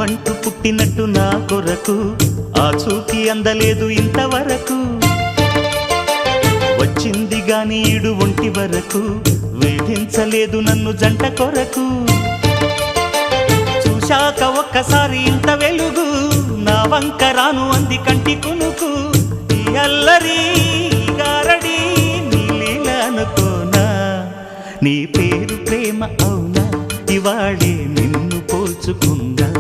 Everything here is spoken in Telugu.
ప్రాణమంటూ పుట్టినట్టు నా కొరకు ఆ చూకి అందలేదు ఇంతవరకు వచ్చింది గాని ఈడు ఒంటి వరకు వేధించలేదు నన్ను జంట కొరకు చూశాక ఒక్కసారి ఇంత వెలుగు నా వంక రాను అంది కంటి కునుకు ఈ అల్లరి గారడి నీలీల అనుకోనా నీ పేరు ప్రేమ అవునా ఇవాళే నిన్ను పోల్చుకుందా